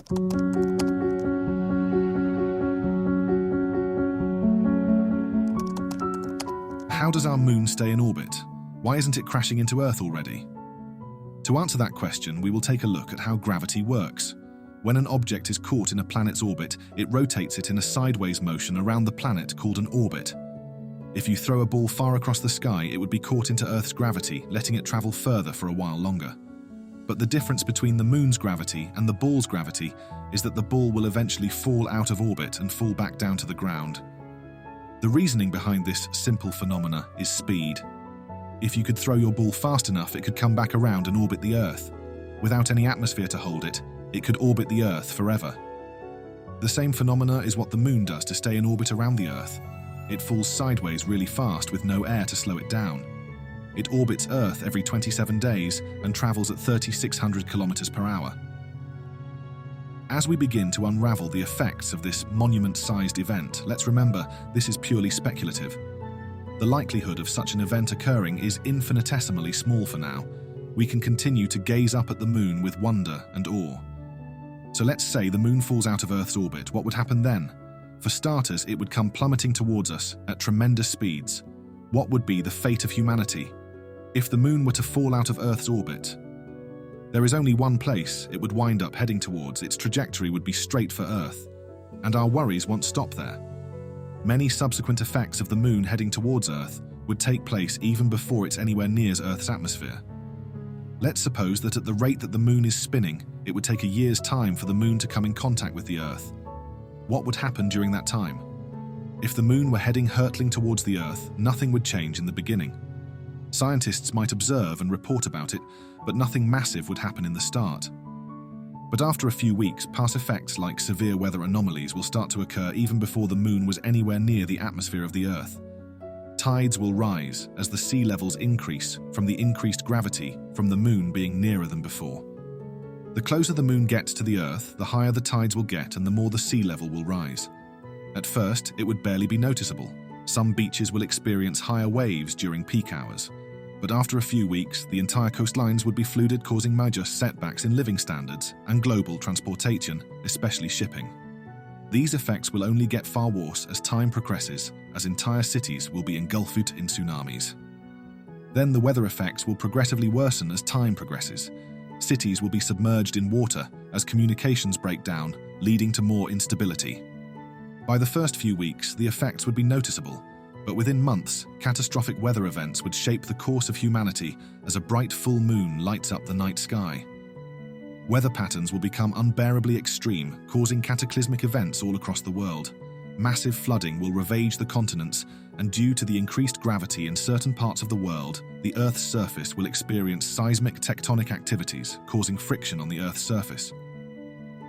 How does our moon stay in orbit? Why isn't it crashing into Earth already? To answer that question, we will take a look at how gravity works. When an object is caught in a planet's orbit, it rotates it in a sideways motion around the planet called an orbit. If you throw a ball far across the sky, it would be caught into Earth's gravity, letting it travel further for a while longer. But the difference between the moon's gravity and the ball's gravity is that the ball will eventually fall out of orbit and fall back down to the ground. The reasoning behind this simple phenomena is speed. If you could throw your ball fast enough, it could come back around and orbit the Earth. Without any atmosphere to hold it, it could orbit the Earth forever. The same phenomena is what the moon does to stay in orbit around the Earth. It falls sideways really fast with no air to slow it down. It orbits Earth every 27 days and travels at 3,600 kilometers per hour. As we begin to unravel the effects of this monument-sized event, let's remember this is purely speculative. The likelihood of such an event occurring is infinitesimally small for now. We can continue to gaze up at the moon with wonder and awe. So let's say the moon falls out of Earth's orbit. What would happen then? For starters, it would come plummeting towards us at tremendous speeds. What would be the fate of humanity? If the moon were to fall out of Earth's orbit, there is only one place it would wind up heading towards. Its trajectory would be straight for Earth, and our worries won't stop there. Many subsequent effects of the moon heading towards Earth would take place even before it's anywhere near Earth's atmosphere. Let's suppose that at the rate that the moon is spinning, it would take a year's time for the moon to come in contact with the Earth. What would happen during that time? If the moon were heading hurtling towards the Earth, nothing would change in the beginning. Scientists might observe and report about it, but nothing massive would happen in the start. But after a few weeks, past effects like severe weather anomalies will start to occur even before the moon was anywhere near the atmosphere of the Earth. Tides will rise as the sea levels increase from the increased gravity from the moon being nearer than before. The closer the moon gets to the Earth, the higher the tides will get and the more the sea level will rise. At first, it would barely be noticeable. Some beaches will experience higher waves during peak hours. But after a few weeks, the entire coastlines would be flooded, causing major setbacks in living standards and global transportation, especially shipping. These effects will only get far worse as time progresses, as entire cities will be engulfed in tsunamis. Then the weather effects will progressively worsen as time progresses. Cities will be submerged in water as communications break down, leading to more instability. By the first few weeks, the effects would be noticeable, but within months, catastrophic weather events would shape the course of humanity as a bright full moon lights up the night sky. Weather patterns will become unbearably extreme, causing cataclysmic events all across the world. Massive flooding will ravage the continents, and due to the increased gravity in certain parts of the world, the Earth's surface will experience seismic tectonic activities, causing friction on the Earth's surface,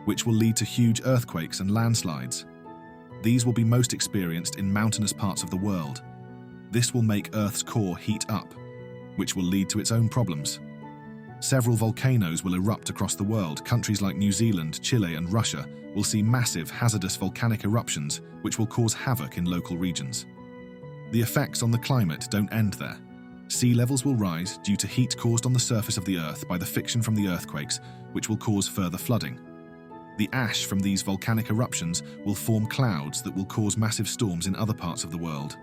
which will lead to huge earthquakes and landslides. These will be most experienced in mountainous parts of the world. This will make Earth's core heat up, which will lead to its own problems. Several volcanoes will erupt across the world. Countries like New Zealand, Chile, and Russia will see massive, hazardous volcanic eruptions, which will cause havoc in local regions. The effects on the climate don't end there. Sea levels will rise due to heat caused on the surface of the Earth by the friction from the earthquakes, which will cause further flooding. The ash from these volcanic eruptions will form clouds that will cause massive storms in other parts of the world.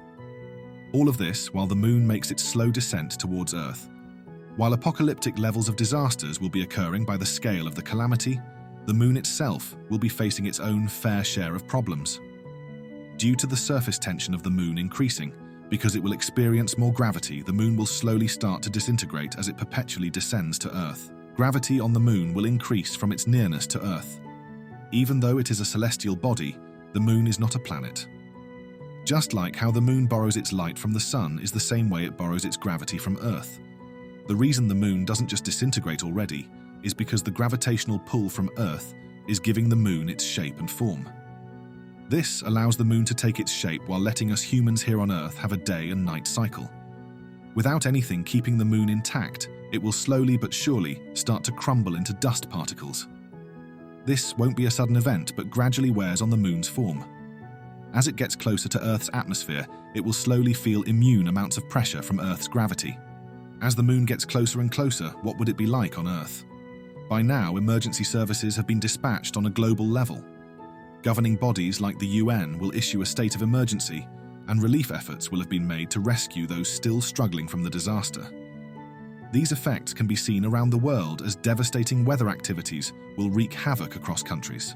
All of this while the moon makes its slow descent towards Earth. While apocalyptic levels of disasters will be occurring by the scale of the calamity, the moon itself will be facing its own fair share of problems. Due to the surface tension of the moon increasing, because it will experience more gravity, the moon will slowly start to disintegrate as it perpetually descends to Earth. Gravity on the moon will increase from its nearness to Earth. Even though it is a celestial body, the moon is not a planet. Just like how the moon borrows its light from the sun is the same way it borrows its gravity from Earth. The reason the moon doesn't just disintegrate already is because the gravitational pull from Earth is giving the moon its shape and form. This allows the moon to take its shape while letting us humans here on Earth have a day and night cycle. Without anything keeping the moon intact, it will slowly but surely start to crumble into dust particles. This won't be a sudden event, but gradually wears on the moon's form. As it gets closer to Earth's atmosphere, it will slowly feel immune amounts of pressure from Earth's gravity. As the moon gets closer and closer, what would it be like on Earth? By now, emergency services have been dispatched on a global level. Governing bodies like the UN will issue a state of emergency, and relief efforts will have been made to rescue those still struggling from the disaster. These effects can be seen around the world as devastating weather activities will wreak havoc across countries.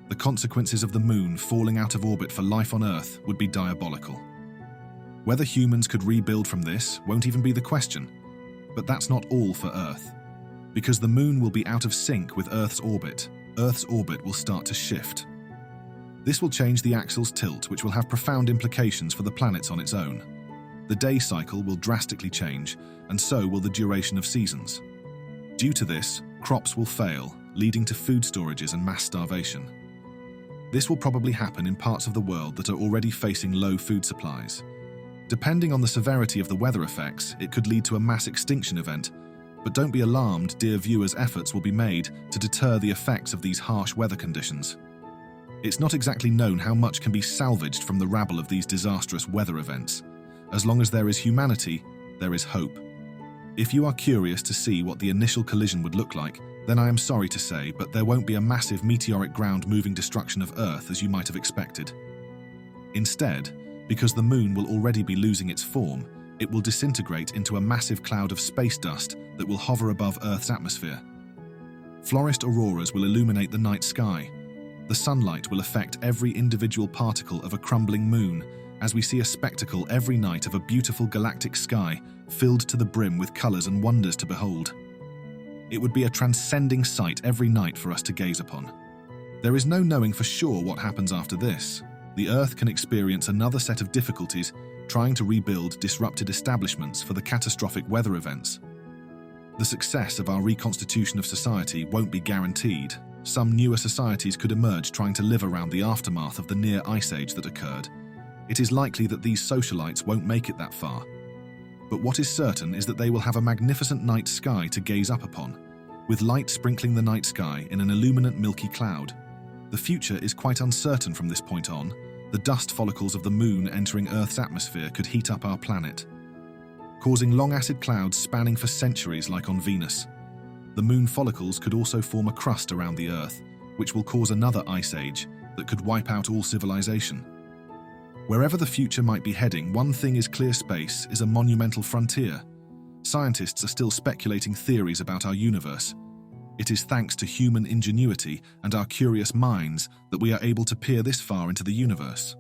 The consequences of the moon falling out of orbit for life on Earth would be diabolical. Whether humans could rebuild from this won't even be the question, but that's not all for Earth. Because the moon will be out of sync with Earth's orbit will start to shift. This will change the axle's tilt, which will have profound implications for the planets on its own. The day cycle will drastically change, and so will the duration of seasons. Due to this, crops will fail, leading to food storages and mass starvation. This will probably happen in parts of the world that are already facing low food supplies. Depending on the severity of the weather effects, it could lead to a mass extinction event, but don't be alarmed, dear viewers, efforts will be made to deter the effects of these harsh weather conditions. It's not exactly known how much can be salvaged from the rabble of these disastrous weather events. As long as there is humanity, there is hope. If you are curious to see what the initial collision would look like, then I am sorry to say, but there won't be a massive meteoric ground-moving destruction of Earth as you might have expected. Instead, because the moon will already be losing its form, it will disintegrate into a massive cloud of space dust that will hover above Earth's atmosphere. Florist auroras will illuminate the night sky. The sunlight will affect every individual particle of a crumbling moon, as we see a spectacle every night of a beautiful galactic sky filled to the brim with colors and wonders to behold. It would be a transcending sight every night for us to gaze upon. There is no knowing for sure what happens after this. The Earth can experience another set of difficulties trying to rebuild disrupted establishments for the catastrophic weather events. The success of our reconstitution of society won't be guaranteed. Some newer societies could emerge trying to live around the aftermath of the near ice age that occurred. It is likely that these socialites won't make it that far. But what is certain is that they will have a magnificent night sky to gaze up upon, with light sprinkling the night sky in an illuminant milky cloud. The future is quite uncertain from this point on. The dust follicles of the moon entering Earth's atmosphere could heat up our planet, causing long acid clouds spanning for centuries like on Venus. The moon follicles could also form a crust around the Earth, which will cause another ice age that could wipe out all civilization. Wherever the future might be heading, one thing is clear: space is a monumental frontier. Scientists are still speculating theories about our universe. It is thanks to human ingenuity and our curious minds that we are able to peer this far into the universe.